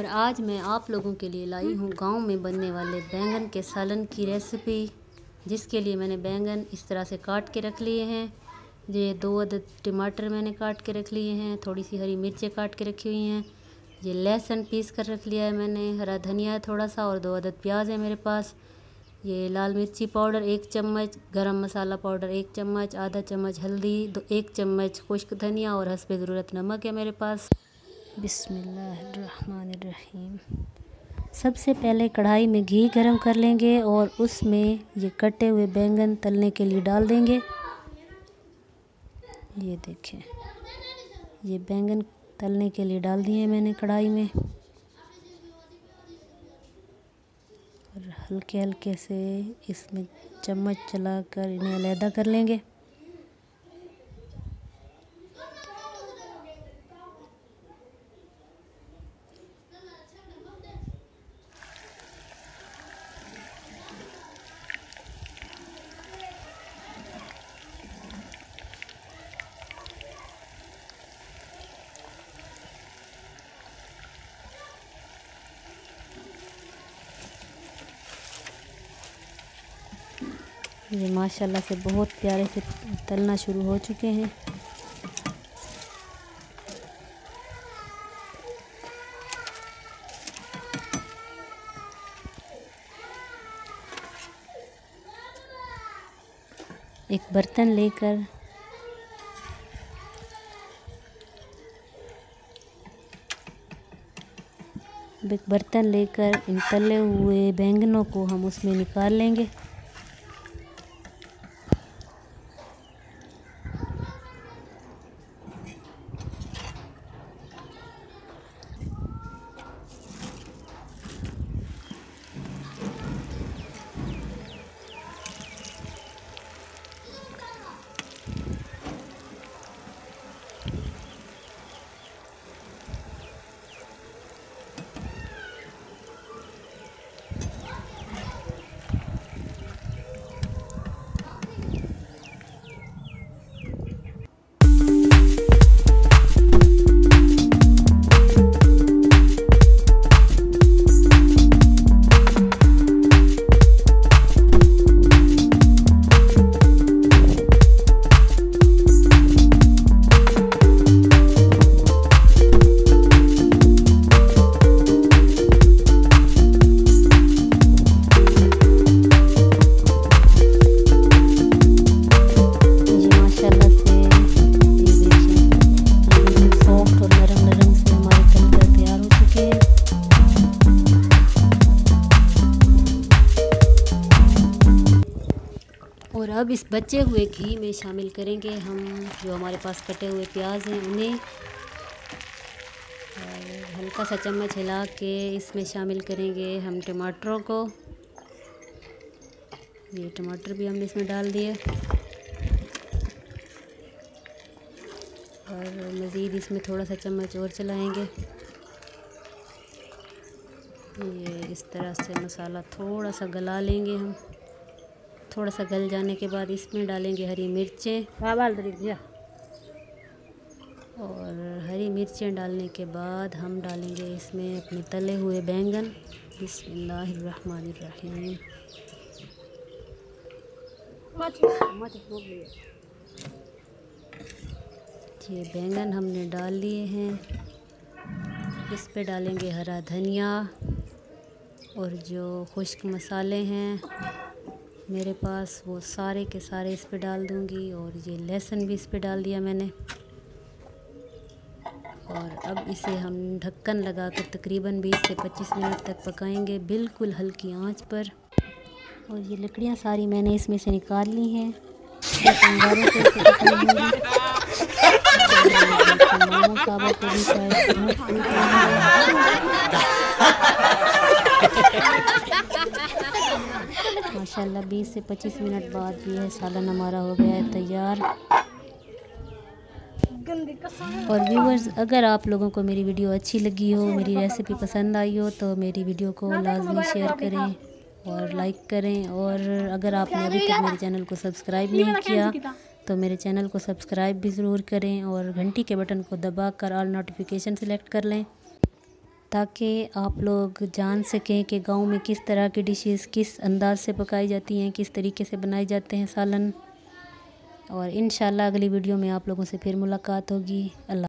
और आज मैं आप लोगों के लिए लाई हूँ गांव में बनने वाले बैंगन के सालन की रेसिपी, जिसके लिए मैंने बैंगन इस तरह से काट के रख लिए हैं। ये 2 अदद टमाटर मैंने काट के रख लिए हैं, थोड़ी सी हरी मिर्चें काट के रखी हुई हैं। ये लहसुन पीस कर रख लिया है मैंने, हरा धनिया थोड़ा सा और 2 अदद प्याज है मेरे पास। ये लाल मिर्ची पाउडर 1 चम्मच, गरम मसाला पाउडर 1 चम्मच, आधा चम्मच हल्दी, 1 चम्मच खुश्क धनिया और हस्बे ज़रूरत नमक है मेरे पास। बिस्मिल्लाहिर्रहमानिर्रहीम। सबसे पहले कढ़ाई में घी गरम कर लेंगे और उसमें ये कटे हुए बैंगन तलने के लिए डाल देंगे। ये देखें, ये बैंगन तलने के लिए डाल दिए मैंने कढ़ाई में और हल्के हल्के से इसमें चम्मच चलाकर इन्हें अलहदा कर लेंगे। ये माशाल्लाह से बहुत प्यारे से तलना शुरू हो चुके हैं। एक बर्तन लेकर इन तले हुए बैंगनों को हम उसमें निकाल लेंगे। और अब इस बचे हुए घी में शामिल करेंगे हम जो हमारे पास कटे हुए प्याज हैं उन्हें, और हल्का सा चम्मच हिला के इसमें शामिल करेंगे हम टमाटरों को। ये टमाटर भी हमने इसमें डाल दिए और मज़ीद इसमें थोड़ा सा चम्मच और चलाएंगे। ये इस तरह से मसाला थोड़ा सा गला लेंगे हम। थोड़ा सा गल जाने के बाद इसमें डालेंगे हरी मिर्चें, और हरी मिर्चें डालने के बाद हम डालेंगे इसमें अपने तले हुए बैंगन। बिस्मिल्लाहिर्रहमानिर्रहीम। ये बैंगन हमने डाल लिए हैं। इस पे डालेंगे हरा धनिया और जो खुश्क मसाले हैं मेरे पास वो सारे के सारे इस पे डाल दूंगी, और ये लहसुन भी इस पे डाल दिया मैंने। और अब इसे हम ढक्कन लगाकर तकरीबन 20 से 25 मिनट तक पकाएंगे, बिल्कुल हल्की आंच पर। और ये लकड़ियां सारी मैंने इसमें से निकाल ली हैं। माशाल्लाह 20 से 25 मिनट बाद ये सालन हमारा हो गया है तैयार। और व्यूअर्स, अगर आप लोगों को मेरी वीडियो अच्छी लगी हो, मेरी रेसिपी पसंद आई हो, तो मेरी वीडियो को लाजमी शेयर करें और लाइक करें। और अगर आपने अभी तक मेरे चैनल को सब्सक्राइब नहीं किया तो मेरे चैनल को सब्सक्राइब भी ज़रूर करें और घंटी के बटन को दबाकर ऑल नोटिफिकेशन सेलेक्ट कर लें। ताकि आप लोग जान सकें कि गांव में किस तरह की डिशेस किस अंदाज से पकाई जाती हैं, किस तरीके से बनाए जाते हैं सालन। और इंशाल्लाह अगली वीडियो में आप लोगों से फिर मुलाकात होगी। अल्लाह।